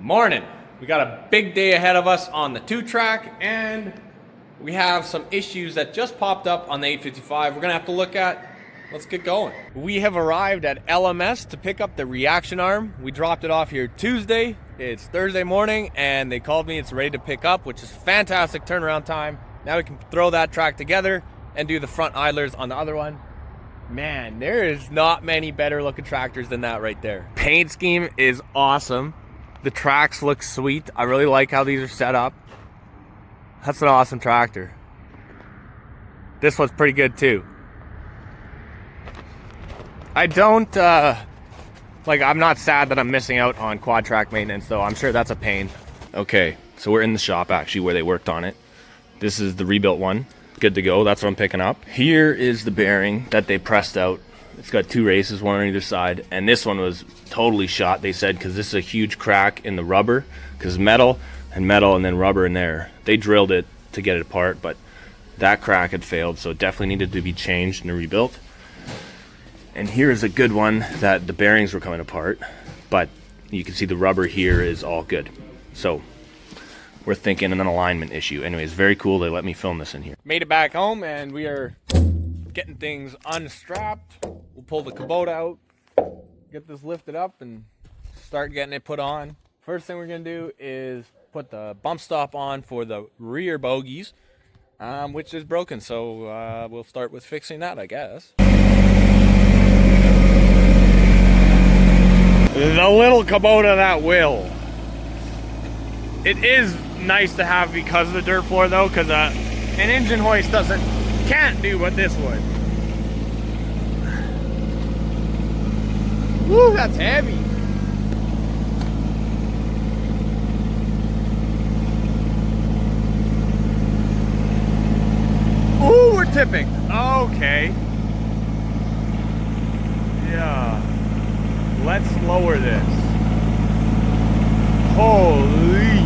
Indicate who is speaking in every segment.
Speaker 1: Morning. We got a big day ahead of us on the 2-track, and we have some issues that just popped up on the 855 we're gonna have to look at. Let's get going. We have arrived at LMS to pick up the reaction arm. We dropped it off here Tuesday. It's Thursday morning, and they called me. It's ready to pick up, which is fantastic turnaround time. Now we can throw that track together and do the front idlers on the other one. Man, there is not many better looking tractors than that right there. Paint scheme is awesome. The tracks look sweet. I really like how these are set up. That's an awesome tractor. This one's pretty good too. I don't, I'm not sad that I'm missing out on quad track maintenance though. I'm sure that's a pain. Okay, so we're in the shop actually where they worked on it. This is the rebuilt one. Good to go, that's what I'm picking up. Here is the bearing that they pressed out. It's got 2 races, one on either side, and this one was totally shot, they said, because this is a huge crack in the rubber, because metal and then rubber in there. They drilled it to get it apart, but that crack had failed, so it definitely needed to be changed and rebuilt. And here's a good one that the bearings were coming apart, but you can see the rubber here is all good. So we're thinking an alignment issue. Anyways, very cool. They let me film this in here. Made it back home, and we are getting things unstrapped. We'll pull the Kubota out, get this lifted up, and start getting it put on. First thing we're gonna do is put the bump stop on for the rear bogies, which is broken. So we'll start with fixing that, I guess. The little Kubota that will. It is nice to have because of the dirt floor though, because an engine hoist can't do what this would. Woo, that's heavy. Ooh, we're tipping. Okay. Yeah. Let's lower this. Holy.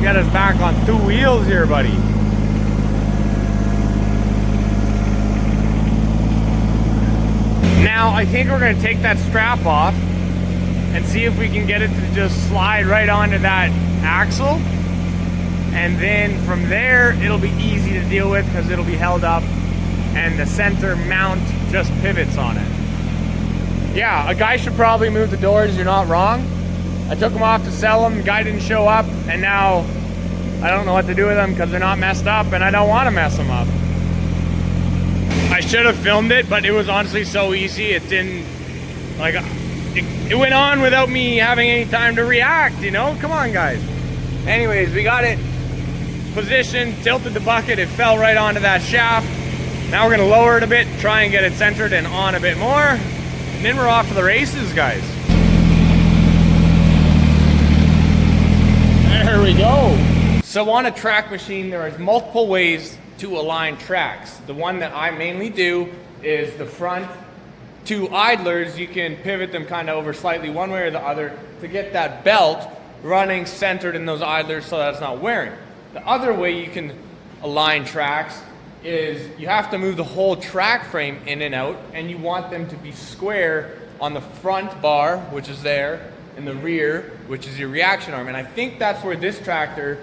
Speaker 1: Got us back on 2 wheels here, buddy. Now, I think we're gonna take that strap off and see if we can get it to just slide right onto that axle. And then from there, it'll be easy to deal with because it'll be held up and the center mount just pivots on it. Yeah, a guy should probably move the doors, you're not wrong. I took them off to sell them, the guy didn't show up, and now I don't know what to do with them because they're not messed up and I don't want to mess them up. I should have filmed it, but it was honestly so easy, it didn't, it went on without me having any time to react, you know? Come on, guys. Anyways, we got it positioned, tilted the bucket, it fell right onto that shaft. Now we're gonna lower it a bit, try and get it centered and on a bit more, and then we're off to the races, guys. There we go. So on a track machine, there is multiple ways to align tracks. The one that I mainly do is the front 2 idlers. You can pivot them kind of over slightly one way or the other to get that belt running centered in those idlers so that it's not wearing. The other way you can align tracks is you have to move the whole track frame in and out, and you want them to be square on the front bar, which is there, and the rear, which is your reaction arm. And I think that's where this tractor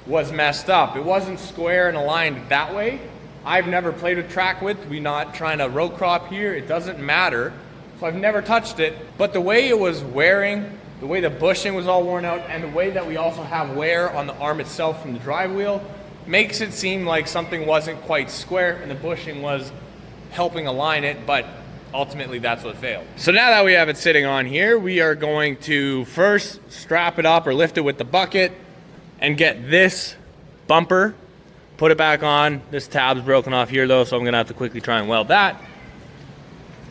Speaker 1: was messed up. It wasn't square and aligned that way. I've never played with track width. We're not trying to row crop here. It doesn't matter. So I've never touched it. But the way it was wearing, the way the bushing was all worn out, and the way that we also have wear on the arm itself from the drive wheel makes it seem like something wasn't quite square and the bushing was helping align it, but ultimately that's what failed. So now that we have it sitting on here, we are going to first strap it up or lift it with the bucket and get this bumper, put it back on. This tab's broken off here though, so I'm gonna have to quickly try and weld that.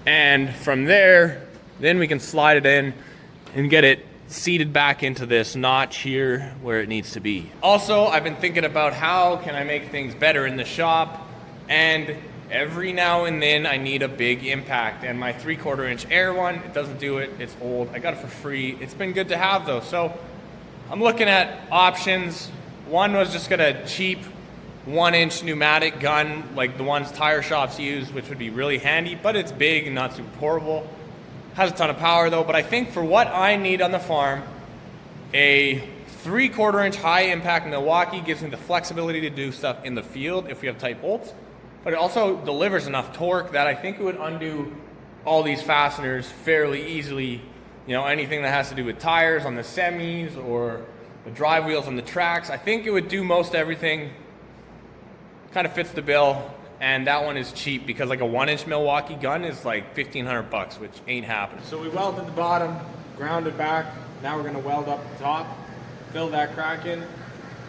Speaker 1: And from there, then we can slide it in and get it seated back into this notch here where it needs to be. Also, I've been thinking about how can I make things better in the shop, and every now and then I need a big impact, and my 3/4 inch air one, it doesn't do it, it's old. I got it for free. It's been good to have though. So I'm looking at options. One was just got a cheap 1-inch pneumatic gun like the ones tire shops use, which would be really handy, but it's big and not super portable. Has a ton of power though, but I think for what I need on the farm, a 3/4 inch high impact Milwaukee gives me the flexibility to do stuff in the field if we have tight bolts, but it also delivers enough torque that I think it would undo all these fasteners fairly easily. You know, anything that has to do with tires on the semis or the drive wheels on the tracks, I think it would do most everything. Kind of fits the bill, and that one is cheap because like a 1-inch Milwaukee gun is like $1,500, which ain't happening. So we welded the bottom, grounded back. Now we're gonna weld up the top, fill that crack in.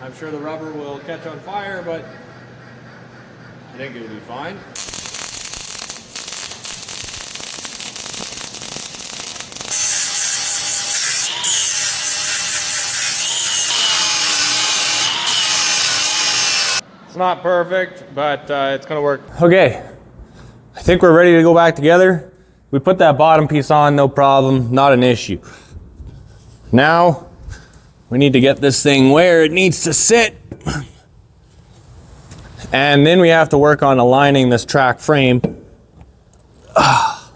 Speaker 1: I'm sure the rubber will catch on fire, but I think it'll be fine. It's not perfect, but it's gonna work. Okay, I think we're ready to go back together. We put that bottom piece on, no problem, not an issue. Now, we need to get this thing where it needs to sit. And then we have to work on aligning this track frame. I'm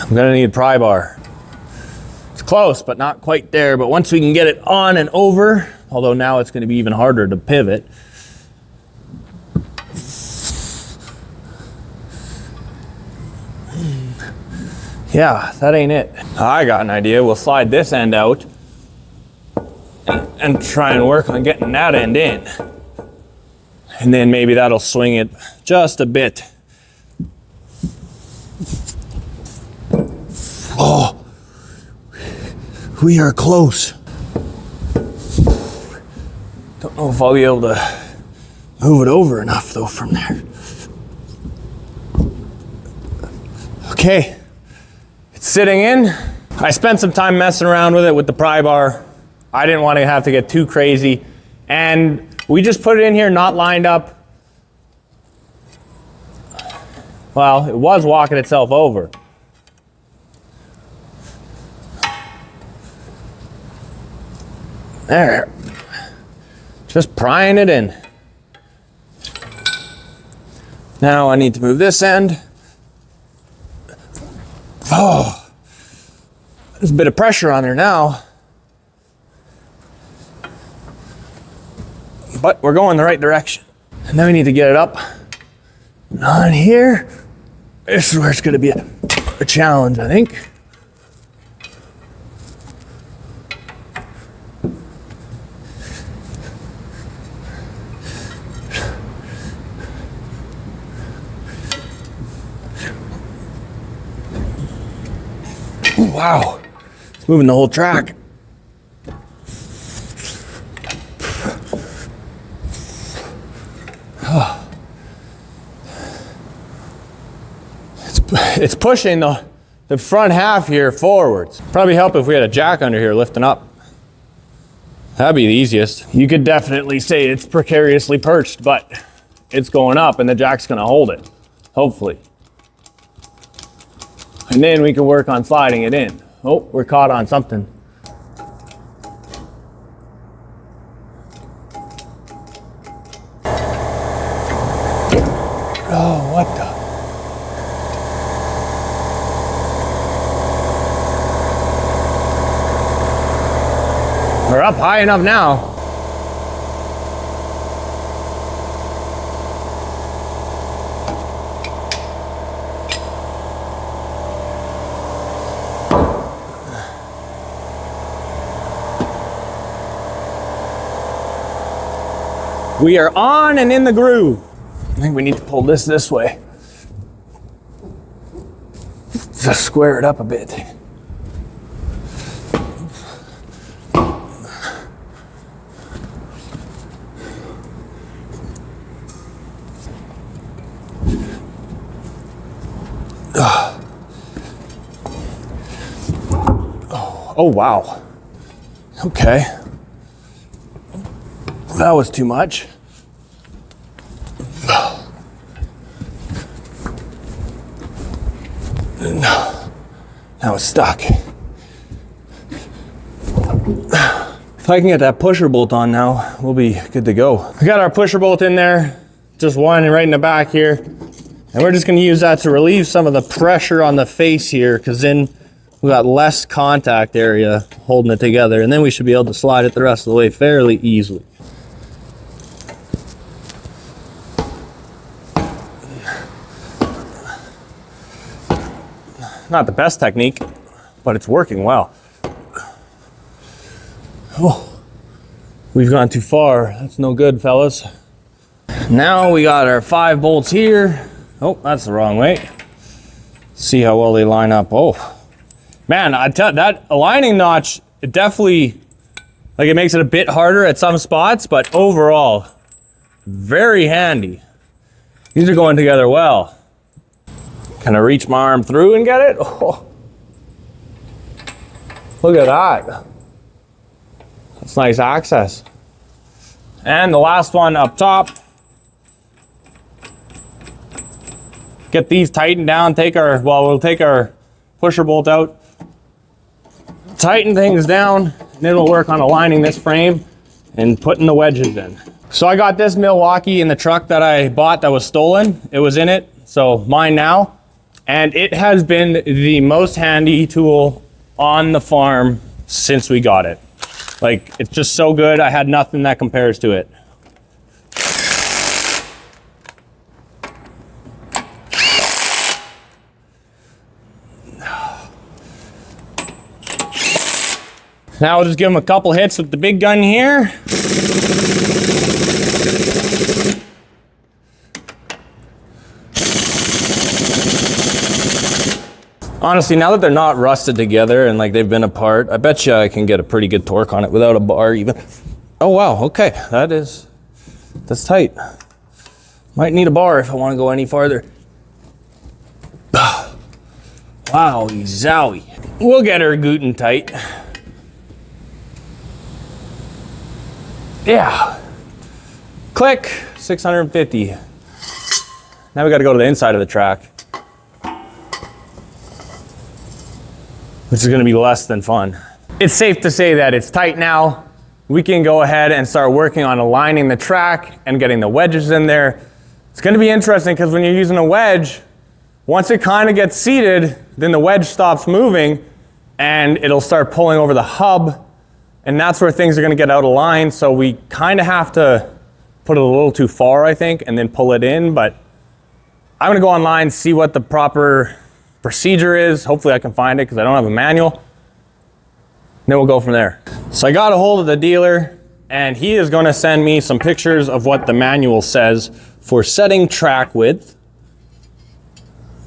Speaker 1: gonna need a pry bar. It's close, but not quite there. But once we can get it on and over, although now it's gonna be even harder to pivot. Yeah, that ain't it. I got an idea. We'll slide this end out and try and work on getting that end in. And then maybe that'll swing it just a bit. Oh, we are close. Don't know if I'll be able to move it over enough though from there. Okay, it's sitting in. I spent some time messing around with it with the pry bar. I didn't want to have to get too crazy. And we just put it in here not lined up. Well, it was walking itself over. There. Just prying it in. Now I need to move this end. Oh, there's a bit of pressure on there now. But we're going the right direction. And then we need to get it up. And on here, this is where it's gonna be a challenge, I think. Ooh, wow, it's moving the whole track. It's pushing the front half here forwards. Probably help if we had a jack under here lifting up. That'd be the easiest. You could definitely say it's precariously perched, but it's going up and the jack's gonna hold it, hopefully. And then we can work on sliding it in. Oh, we're caught on something. Oh, what the? We're up high enough now. We are on and in the groove. I think we need to pull this way. Just square it up a bit. Oh, wow. Okay. That was too much. Now it's stuck. If I can get that pusher bolt on now, we'll be good to go. We got our pusher bolt in there, just one right in the back here.
Speaker 2: And we're just gonna use that to relieve some of the pressure on the face here, because then we got less contact area holding it together, and then we should be able to slide it the rest of the way fairly easily. Not the best technique, but it's working well. Oh, we've gone too far. That's no good, fellas. Now we got our 5 bolts here. Oh, that's the wrong way. See how well they line up. Oh, man, I tell that aligning notch, it definitely, like, it makes it a bit harder at some spots, but overall, very handy. These are going together well. Can I reach my arm through and get it? Oh, look at that. That's nice access. And the last one up top. Get these tightened down, we'll take our pusher bolt out, tighten things down, and then we'll work on aligning this frame and putting the wedges in. So I got this Milwaukee in the truck that I bought that was stolen. It was in it, so mine now. And it has been the most handy tool on the farm since we got it. Like, it's just so good. I had nothing that compares to it. Now we'll just give them a couple hits with the big gun here. Honestly, now that they're not rusted together and like they've been apart, I bet you I can get a pretty good torque on it without a bar even. Oh wow, okay, that's tight. Might need a bar if I want to go any farther. Wow, zowie. We'll get her gootin' tight. Yeah. Click, 650. Now we got to go to the inside of the track, which is going to be less than fun. It's safe to say that it's tight now. We can go ahead and start working on aligning the track and getting the wedges in there. It's going to be interesting because when you're using a wedge, once it kind of gets seated, then the wedge stops moving and it'll start pulling over the hub. And that's where things are going to get out of line. So we kind of have to put it a little too far, I think, and then pull it in. But I'm going to go online, see what the proper procedure is. Hopefully I can find it because I don't have a manual. And then we'll go from there. So I got a hold of the dealer and he is going to send me some pictures of what the manual says for setting track width.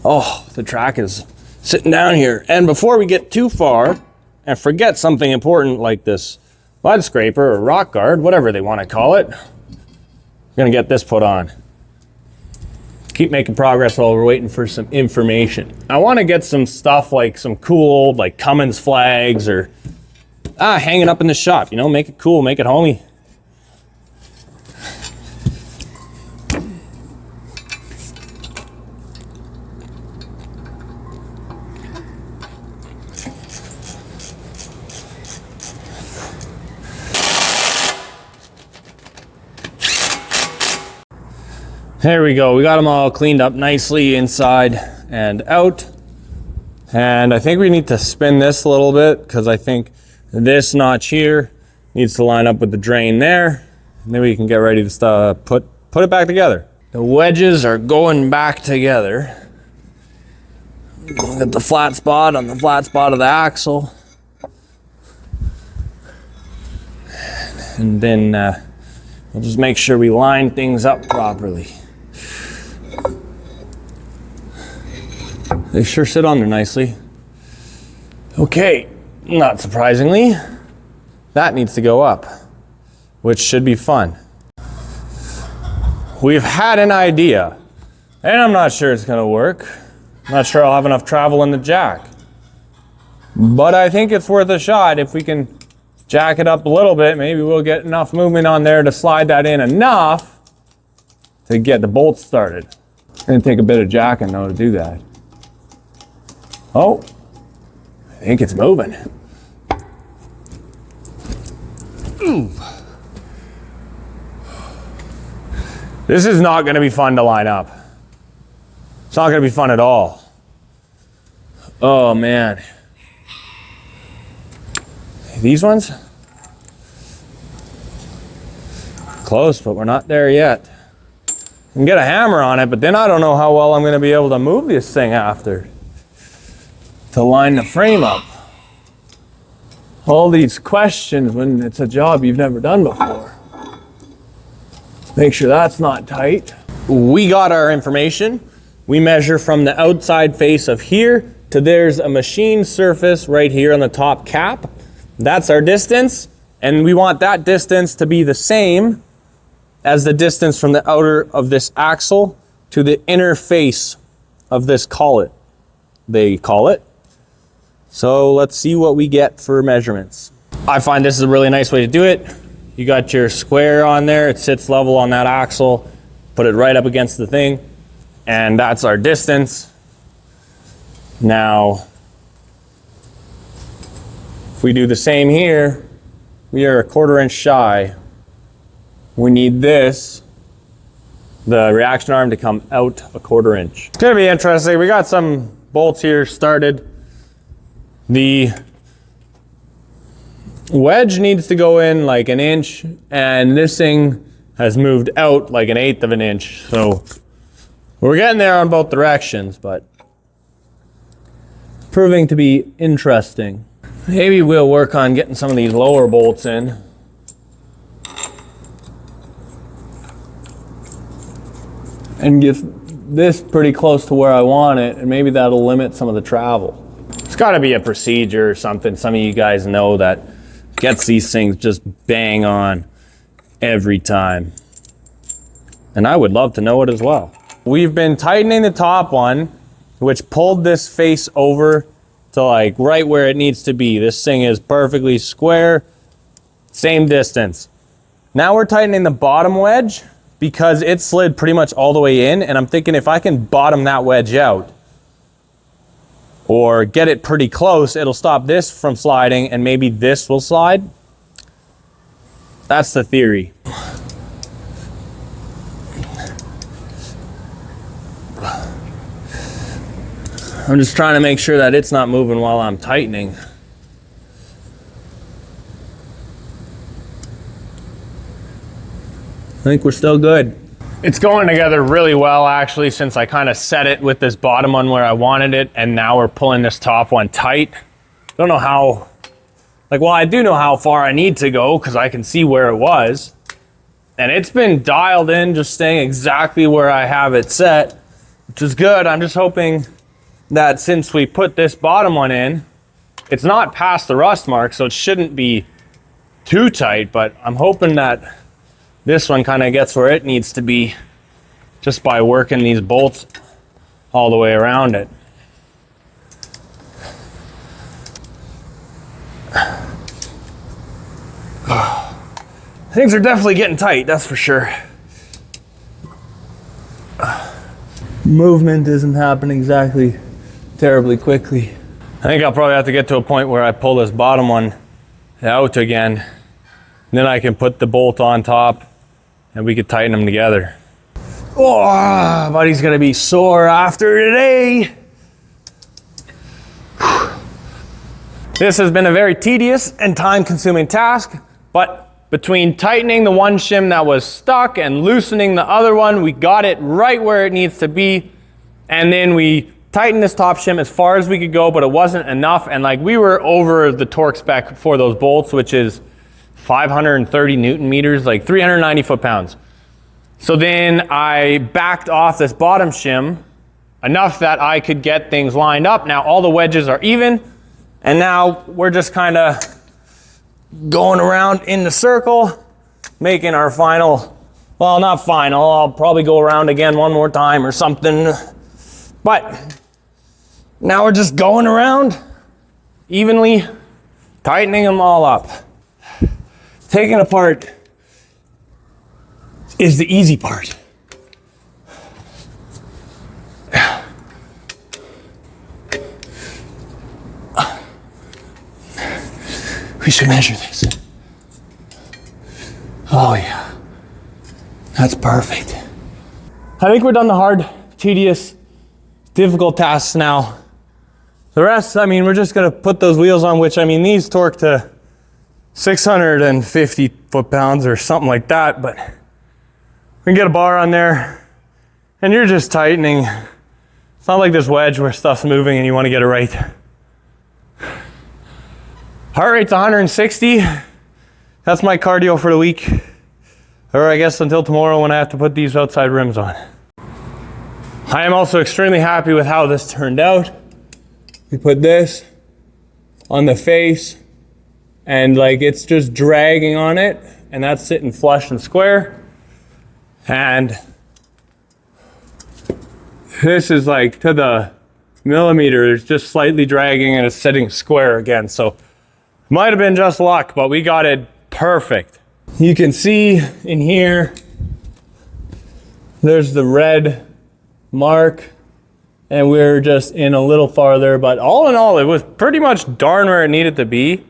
Speaker 2: Oh, the track is sitting down here. And before we get too far and forget something important like this mud scraper or rock guard, whatever they want to call it, we're going to get this put on. Keep making progress while we're waiting for some information. I want to get some stuff like some cool old like Cummins flags or hang it up in the shop, you know, make it cool, make it homey. There we go. We got them all cleaned up nicely inside and out. And I think we need to spin this a little bit because I think this notch here needs to line up with the drain there. And then we can get ready to put it back together. The wedges are going back together. Got the flat spot on the flat spot of the axle. And then we'll just make sure we line things up properly. They sure sit on there nicely. Okay, not surprisingly, that needs to go up, which should be fun. We've had an idea, and I'm not sure it's gonna work. I'm not sure I'll have enough travel in the jack. But I think it's worth a shot. If we can jack it up a little bit, maybe we'll get enough movement on there to slide that in enough to get the bolts started. It's gonna take a bit of jacking though to do that. Oh, I think it's moving. Ooh. This is not gonna be fun to line up. It's not gonna be fun at all. Oh man. These ones? Close, but we're not there yet. I can get a hammer on it, but then I don't know how well I'm gonna be able to move this thing after to line the frame up. All these questions when it's a job you've never done before. Make sure that's not tight. We got our information. We measure from the outside face of here to there's a machine surface right here on the top cap. That's our distance, and we want that distance to be the same as the distance from the outer of this axle to the inner face of this collet, they call it. So let's see what we get for measurements. I find this is a really nice way to do it. You got your square on there, it sits level on that axle, put it right up against the thing, and that's our distance. Now, if we do the same here, we are a 1/4 inch shy. We need this, the reaction arm, to come out a 1/4 inch. It's gonna be interesting. We got some bolts here started. The wedge needs to go in like 1 inch, and this thing has moved out like 1/8 of an inch. So we're getting there on both directions, but proving to be interesting. Maybe we'll work on getting some of these lower bolts in. And get this pretty close to where I want it, and maybe that'll limit some of the travel. It's gotta be a procedure or something some of you guys know that gets these things just bang on every time. And I would love to know it as well. We've been tightening the top one, which pulled this face over to like right where it needs to be. This thing is perfectly square, same distance. Now we're tightening the bottom wedge because it slid pretty much all the way in, and I'm thinking if I can bottom that wedge out or get it pretty close, it'll stop this from sliding and maybe this will slide. That's the theory. I'm just trying to make sure that it's not moving while I'm tightening. I think we're still good. It's going together really well actually, since I kind of set it with this bottom one where I wanted it, and now we're pulling this top one tight. Don't know how, well, I do know how far I need to go because I can see where it was. And it's been dialed in, just staying exactly where I have it set, which is good. I'm just hoping that since we put this bottom one in, it's not past the rust mark, so it shouldn't be too tight, but I'm hoping that this one kind of gets where it needs to be just by working these bolts all the way around it. Things are definitely getting tight, that's for sure. Movement isn't happening exactly terribly quickly. I think I'll probably have to get to a point where I pull this bottom one out again, and then I can put the bolt on top and we could tighten them together. Oh, buddy's gonna be sore after today. This has been a very tedious and time-consuming task, but between tightening the one shim that was stuck and loosening the other one, we got it right where it needs to be. And then we tightened this top shim as far as we could go, but it wasn't enough. And we were over the torque spec for those bolts, which is 530 Newton meters, 390 foot-pounds. So then I backed off this bottom shim enough that I could get things lined up. Now all the wedges are even, and now we're just kind of going around in the circle, making our final, well, not final, I'll probably go around again one more time or something. But now we're just going around evenly, tightening them all up. Taking apart is the easy part. We should measure this. Oh yeah, that's perfect. I think we're done the hard, tedious difficult tasks now. The rest, I mean, we're just gonna put those wheels on, which, I mean, these torque to 650 foot-pounds or something like that, but we can get a bar on there and you're just tightening. It's not like this wedge where stuff's moving and you wanna get it right. Heart rate's 160. That's my cardio for the week. Or I guess until tomorrow when I have to put these outside rims on. I am also extremely happy with how this turned out. We put this on the face and like it's just dragging on it and that's sitting flush and square. And this is like to the millimeter, it's just slightly dragging and it's sitting square again. So might have been just luck, but we got it perfect. You can see in here, there's the red mark and we're just in a little farther, but all in all, it was pretty much darn where it needed to be.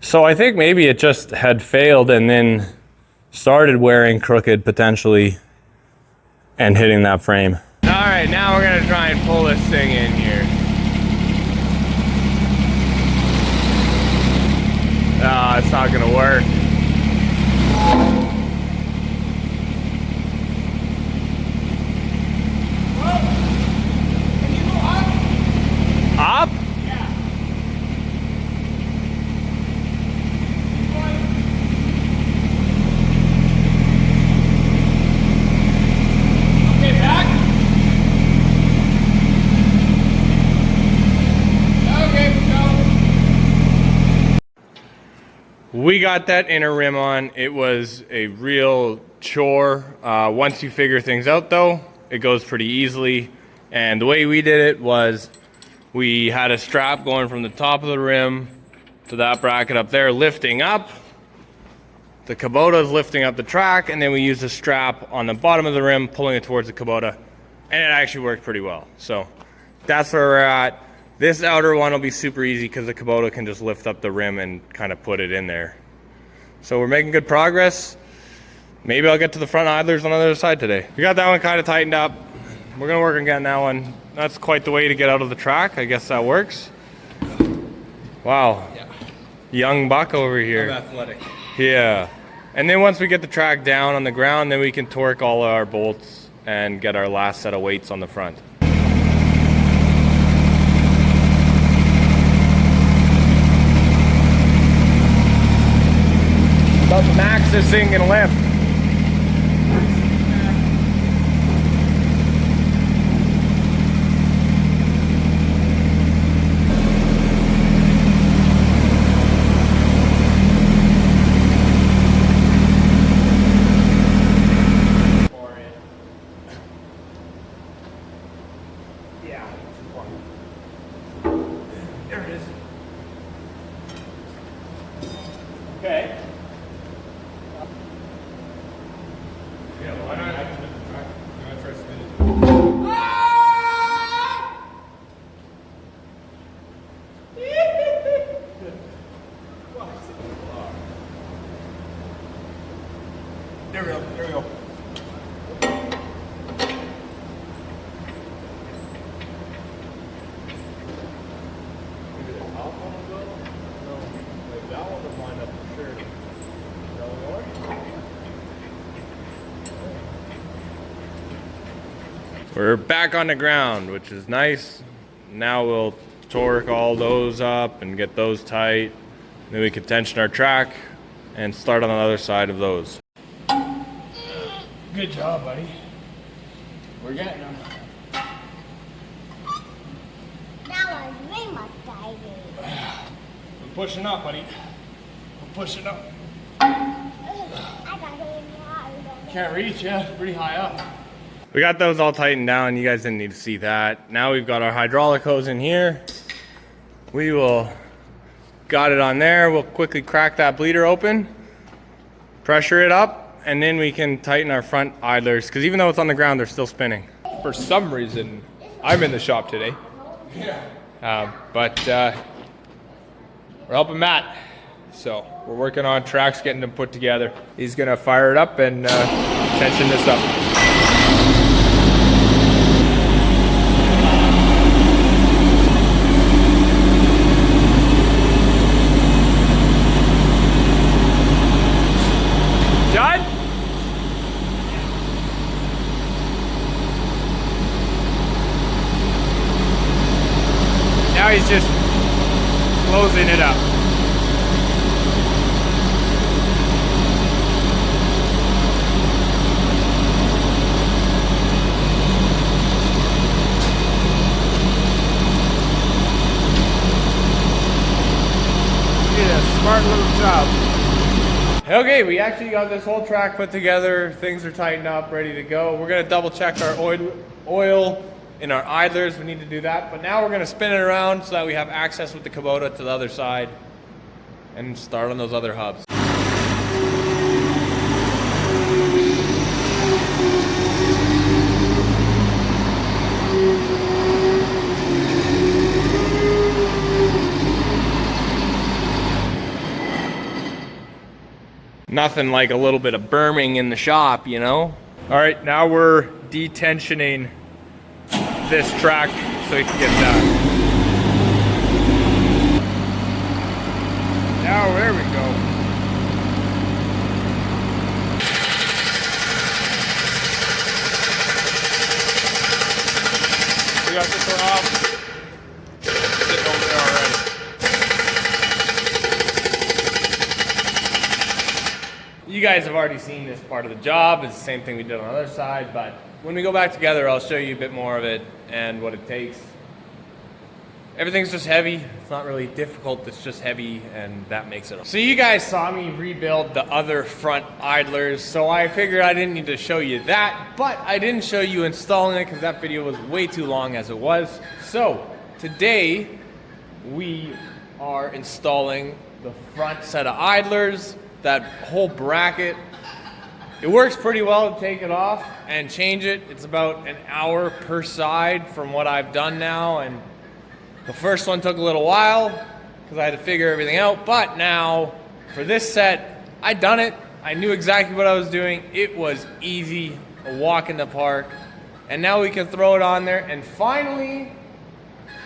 Speaker 2: So I think maybe it just had failed and then started wearing crooked potentially and hitting that frame. All right, now we're gonna try and pull this thing in here. It's not gonna work.
Speaker 1: Can you go up?
Speaker 2: Up?
Speaker 1: Yeah. Okay, back. Okay, go.
Speaker 2: We got that inner rim on. It was a real chore. Once you figure things out though, it goes pretty easily. And the way we did it was we had a strap going from the top of the rim to that bracket up there, lifting up. The Kubota is lifting up the track, and then we used a strap on the bottom of the rim, pulling it towards the Kubota. And it actually worked pretty well. So that's where we're at. This outer one will be super easy because the Kubota can just lift up the rim and kind of put it in there. So we're making good progress. Maybe I'll get to the front idlers on the other side today. We got that one kind of tightened up. We're gonna work on getting that one. That's quite the way to get out of the track. I guess that works. Wow.
Speaker 1: Yeah.
Speaker 2: Young buck over here.
Speaker 1: I'm athletic.
Speaker 2: Yeah. And then once we get the track down on the ground, then we can torque all our bolts and get our last set of weights on the front. About the max this thing can lift.
Speaker 1: There it is.
Speaker 2: Okay. Yeah, why not? I can lift the track. I'm gonna try spinning.
Speaker 1: There we go. There we go.
Speaker 2: Maybe the top one will go? No, like that one will line up for sure. That one going? We're back on the ground, which is nice. Now we'll torque all those up and get those tight. Then we can tension our track and start on the other side of those.
Speaker 1: Good job, buddy. We're getting them.
Speaker 3: That was way much diving.
Speaker 1: We're pushing up, buddy. We're pushing up.
Speaker 3: I got it in the eye.
Speaker 1: Can't reach, yeah. It's pretty high up.
Speaker 2: We got those all tightened down. You guys didn't need to see that. Now we've got our hydraulic hose in here. We will got it on there. We'll quickly crack that bleeder open, pressure it up, and then we can tighten our front idlers because even though it's on the ground, they're still spinning.
Speaker 4: For some reason, I'm in the shop today. But we're helping Matt. So we're working on tracks, getting them put together. He's gonna fire it up and tension this up. Now he's just closing it up. Smart little job.
Speaker 1: Okay, we actually got this whole track put together. Things are tightened up, ready to go. We're gonna double check our oil in our idlers. We need to do that. But now we're gonna spin it around so that we have access with the Kubota to the other side and start on those other hubs. Nothing like a little bit of berming in the shop, you know?
Speaker 4: All right, now we're detensioning this track so we can get that. Now, there we go. We got this one off. Sitting over there already.
Speaker 1: You guys have already seen this part of the job. It's the same thing we did on the other side, but when we go back together, I'll show you a bit more of it and what it takes. Everything's just heavy. It's not really difficult, it's just heavy, and that makes it. So you guys saw me rebuild the other front idlers, so I figured I didn't need to show you that, but I didn't show you installing it because that video was way too long as it was. So today, we are installing the front set of idlers. That whole bracket, it works pretty well to take it off and change it. It's about an hour per side from what I've done now, and the first one took a little while because I had to figure everything out, but now for this set, I done it. I knew exactly what I was doing. It was easy, a walk in the park, and now we can throw it on there and finally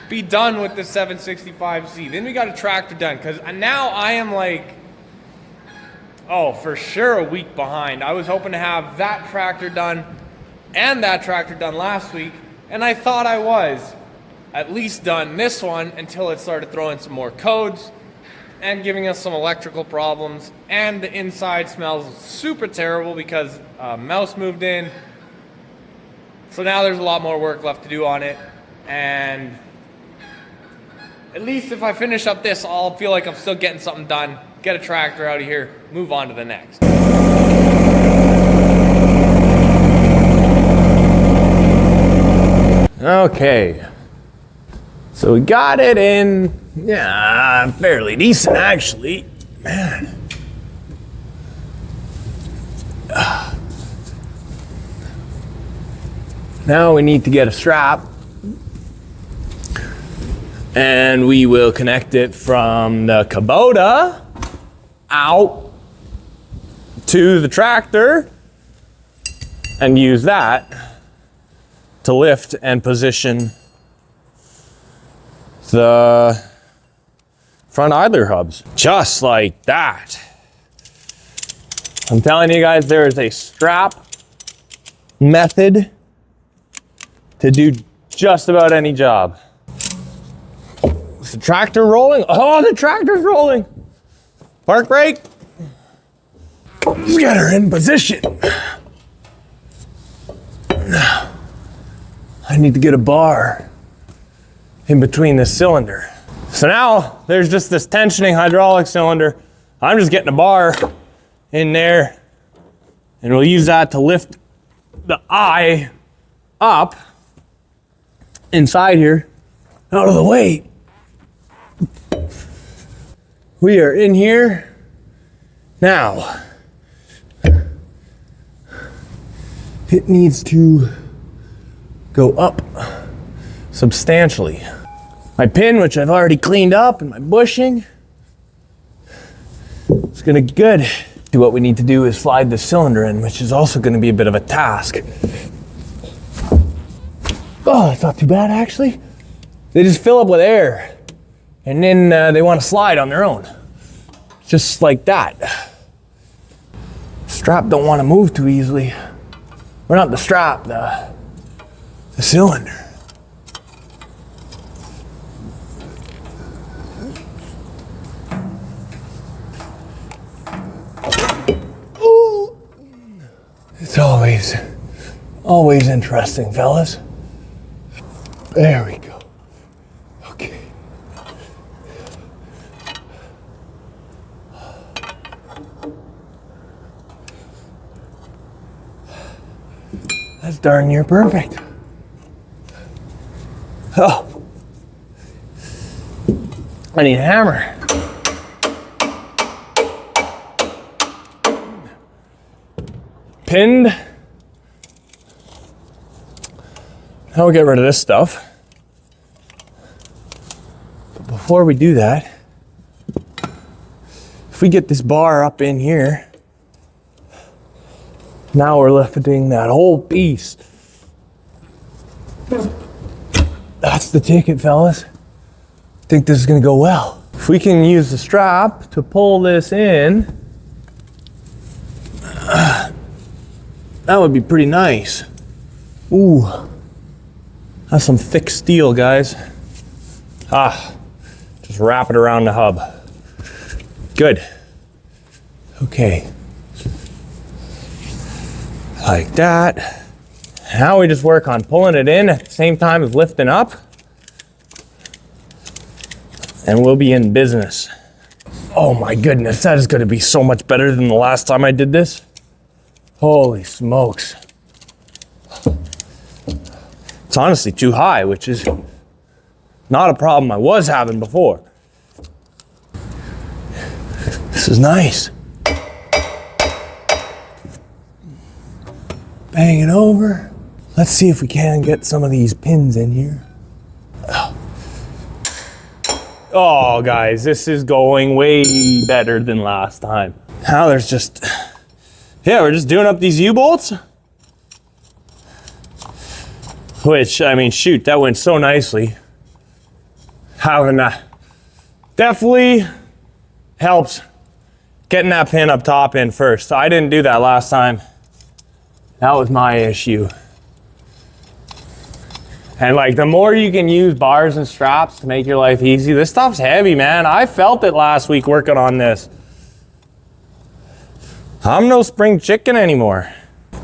Speaker 1: be done with the 765Z. Then we got a tractor done, because now I am like, oh, for sure a week behind. I was hoping to have that tractor done and that tractor done last week, and I thought I was at least done this one until it started throwing some more codes and giving us some electrical problems, and the inside smells super terrible because a mouse moved in. So now there's a lot more work left to do on it, and at least if I finish up this, I'll feel like I'm still getting something done. Get a tractor out of here, move on to the next.
Speaker 2: Okay, so we got it in, yeah, fairly decent actually, man. Now we need to get a strap, and we will connect it from the Kubota out to the tractor and use that to lift and position the front idler hubs. Just like that. I'm telling you guys, there is a strap method to do just about any job. Is the tractor rolling? Oh, the tractor's rolling. Park brake. Let's get her in position. Now, I need to get a bar in between this cylinder. So now there's just this tensioning hydraulic cylinder. I'm just getting a bar in there, and we'll use that to lift the eye up inside here out of the way. We are in here now. It needs to go up substantially. My pin, which I've already cleaned up, and my bushing, it's gonna be good. What we need to do is slide the cylinder in, which is also gonna be a bit of a task. Oh, that's not too bad actually. They just fill up with air, and then they want to slide on their own. Just like that. Strap don't want to move too easily. Or not the strap, the cylinder. always interesting, fellas. There we go. Okay. That's darn near perfect. Oh, I need a hammer. Pinned. Now we'll get rid of this stuff. But before we do that, if we get this bar up in here, now we're lifting that whole piece. That's the ticket, fellas. I think this is gonna go well. If we can use the strap to pull this in, that would be pretty nice. Ooh, that's some thick steel, guys. Just wrap it around the hub. Good. Okay. Like that. Now we just work on pulling it in at the same time as lifting up. And we'll be in business. Oh my goodness, that is gonna be so much better than the last time I did this. Holy smokes. It's honestly too high, which is not a problem I was having before. This is nice. Bang it over. Let's see if we can get some of these pins in here. Oh, guys, this is going way better than last time. Now there's just, we're just doing up these U-bolts. Which, I mean, shoot, that went so nicely. Having that definitely helps getting that pin up top in first. So I didn't do that last time. That was my issue. And like, the more you can use bars and straps to make your life easy, this stuff's heavy, man. I felt it last week working on this. I'm no spring chicken anymore.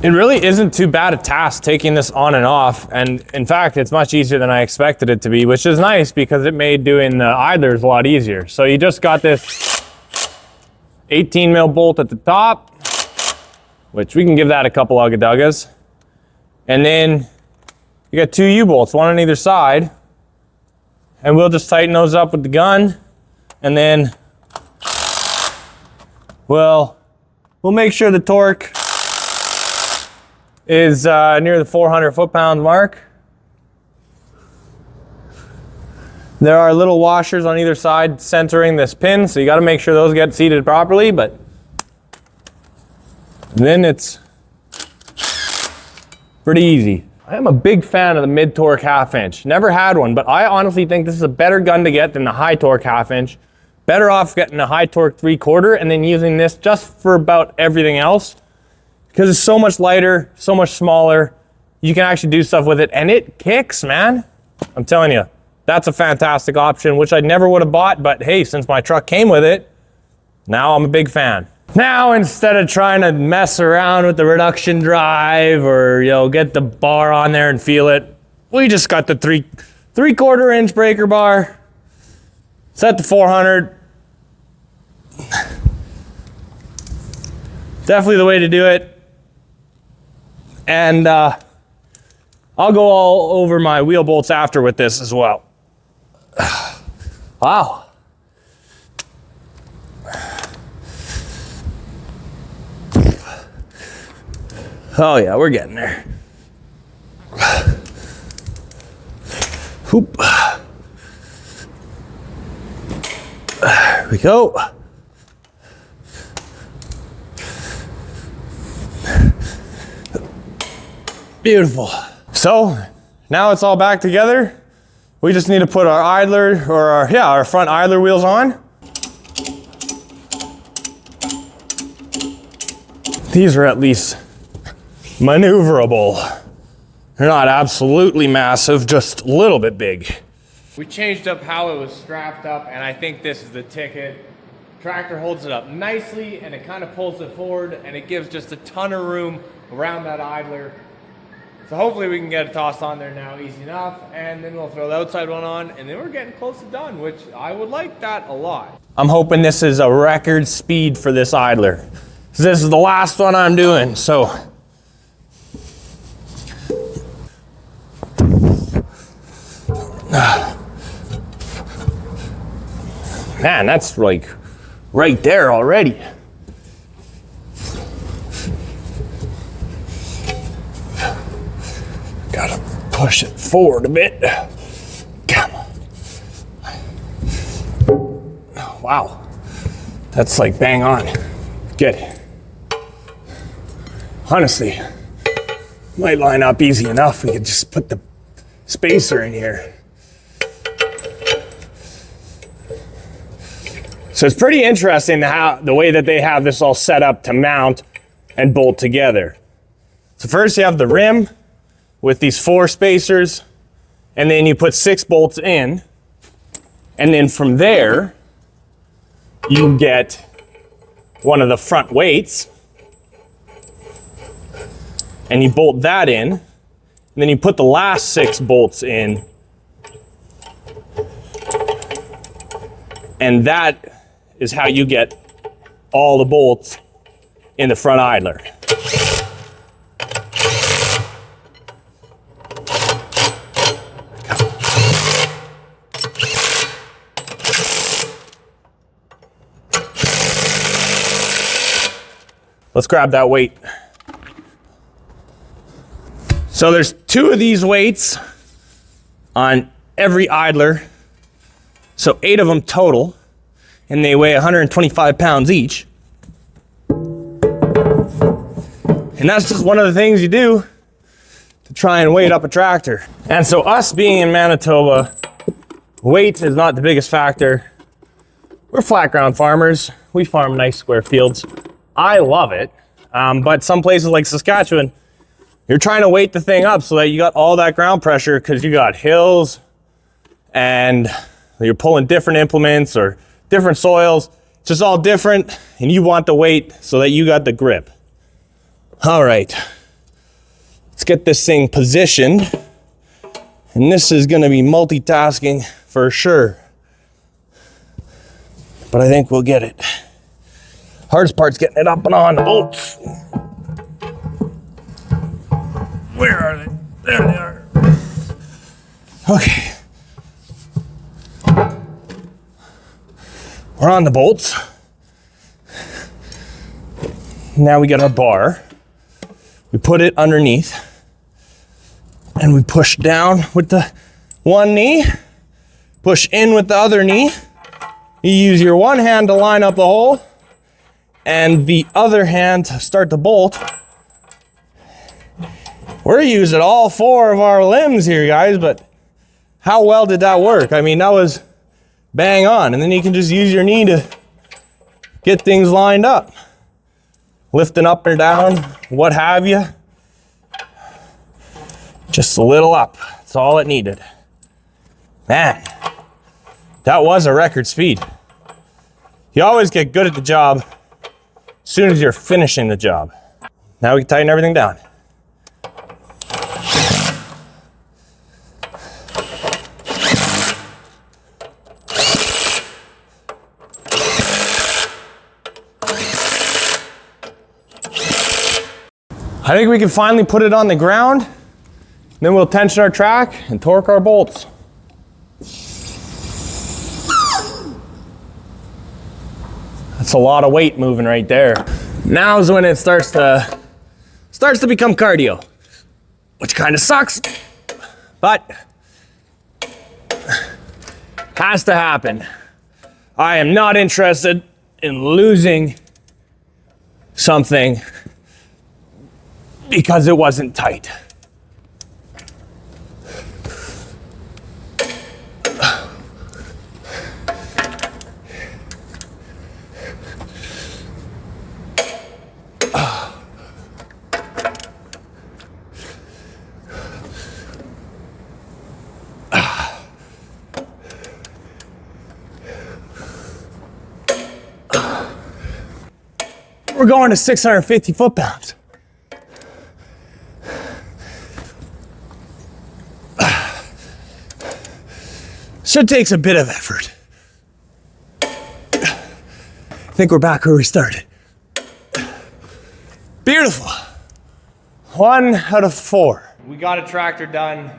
Speaker 2: It really isn't too bad a task taking this on and off. And in fact, it's much easier than I expected it to be, which is nice because it made doing the idlers a lot easier. So you just got this 18 mil bolt at the top, which we can give that a couple ugga-duggas. And then you got two U-bolts, one on either side. And we'll just tighten those up with the gun. And then we'll make sure the torque is near the 400 foot-pounds mark. There are little washers on either side centering this pin, so you got to make sure those get seated properly, but then it's pretty easy. I am a big fan of the mid-torque half-inch. Never had one, but I honestly think this is a better gun to get than the high-torque half-inch. Better off getting a high-torque 3/4 and then using this just for about everything else, because it's so much lighter, so much smaller. You can actually do stuff with it, and it kicks, man. I'm telling you, that's a fantastic option, which I never would have bought, but hey, since my truck came with it, now I'm a big fan. Now, instead of trying to mess around with the reduction drive or, get the bar on there and feel it, we just got the 3/4 inch breaker bar, set to 400. Definitely the way to do it. And I'll go all over my wheel bolts after with this as well. Wow. Oh yeah, we're getting there. Hoop. There we go. Beautiful. So now it's all back together. We just need to put our idler or our front idler wheels on. These are at least maneuverable. They're not absolutely massive, just a little bit big.
Speaker 1: We changed up how it was strapped up, and I think this is the ticket. Tractor holds it up nicely and it kind of pulls it forward and it gives just a ton of room around that idler. So hopefully we can get it tossed on there now easy enough, and then we'll throw the outside one on, and then we're getting close to done, which I would like that a lot.
Speaker 2: I'm hoping this is a record speed for this idler. This is the last one I'm doing, so. Man, that's like right there already. Gotta push it forward a bit. Come on. Oh, wow. That's like bang on. Good. Honestly, might line up easy enough. We could just put the spacer in here. So it's pretty interesting how the way that they have this all set up to mount and bolt together. So first you have the rim with these 4 spacers, and then you put 6 bolts in, and then from there you get one of the front weights and you bolt that in, and then you put the last 6 bolts in, and that is how you get all the bolts in the front idler. Let's grab that weight. So there's 2 of these weights on every idler. So 8 of them total, and they weigh 125 pounds each. And that's just one of the things you do to try and weight up a tractor. And so us being in Manitoba, weight is not the biggest factor. We're flat ground farmers. We farm nice square fields. I love it, but some places like Saskatchewan, you're trying to weight the thing up so that you got all that ground pressure because you got hills and you're pulling different implements or different soils. It's just all different, and you want the weight so that you got the grip. All right, let's get this thing positioned, and this is going to be multitasking for sure, but I think we'll get it. Hardest part's getting it up and on the bolts. Where are they? There they are. Okay. We're on the bolts. Now we get our bar. We put it underneath and we push down with the one knee, push in with the other knee. You use your one hand to line up the hole and the other hand to start the bolt. We're using all 4 of our limbs here, guys, but how well did that work? I mean, that was bang on. And then you can just use your knee to get things lined up. Lifting up or down, what have you. Just a little up, that's all it needed. Man, that was a record speed. You always get good at the job as soon as you're finishing the job. Now we can tighten everything down. I think we can finally put it on the ground, then we'll tension our track and torque our bolts. That's a lot of weight moving right there. Now is when it starts to become cardio, which kind of sucks, but has to happen. I am not interested in losing something because it wasn't tight. we're going to 650 foot-pounds. So it takes a bit of effort. I think we're back where we started. Beautiful. 1 out of 4.
Speaker 1: We got a tractor done.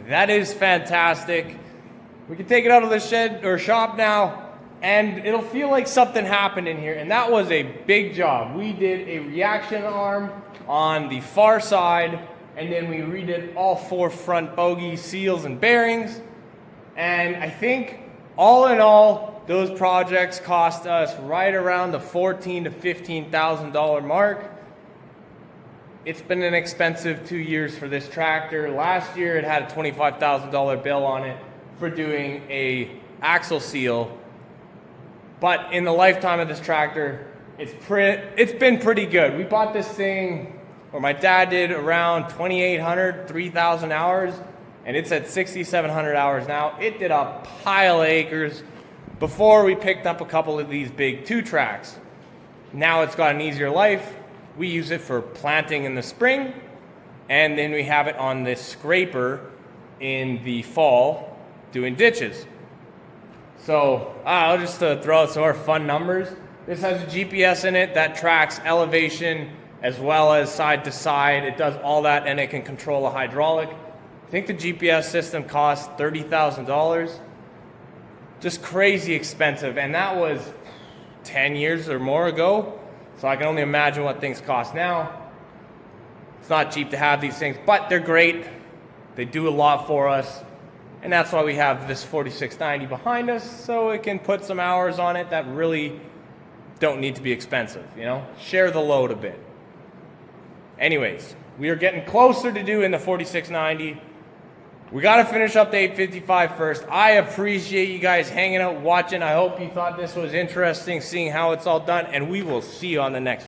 Speaker 1: That is fantastic. We can take it out of the shed or shop now, and it'll feel like something happened in here. And that was a big job. We did a reaction arm on the far side, and then we redid all 4 front bogie seals and bearings. And I think all in all, those projects cost us right around the $14,000 to $15,000 mark. It's been an expensive 2 years for this tractor. Last year it had a $25,000 bill on it for doing a axle seal. But in the lifetime of this tractor, it's been pretty good. We bought this thing, or my dad did, around 2,800, 3,000 hours, and it's at 6,700 hours now. It did a pile of acres before we picked up a couple of these big 2-tracks. Now it's got an easier life. We use it for planting in the spring, and then we have it on this scraper in the fall doing ditches. So I'll just throw out some more fun numbers. This has a GPS in it that tracks elevation as well as side to side. It does all that, and it can control a hydraulic. I think the GPS system costs $30,000. Just crazy expensive, and that was 10 years or more ago. So I can only imagine what things cost now. It's not cheap to have these things, but they're great. They do a lot for us. And that's why we have this 4690 behind us, so it can put some hours on it that really don't need to be expensive, you know? Share the load a bit. Anyways, we are getting closer to doing the 4690. We got to finish up the 855 first. I appreciate you guys hanging out, watching. I hope you thought this was interesting, seeing how it's all done, and we will see you on the next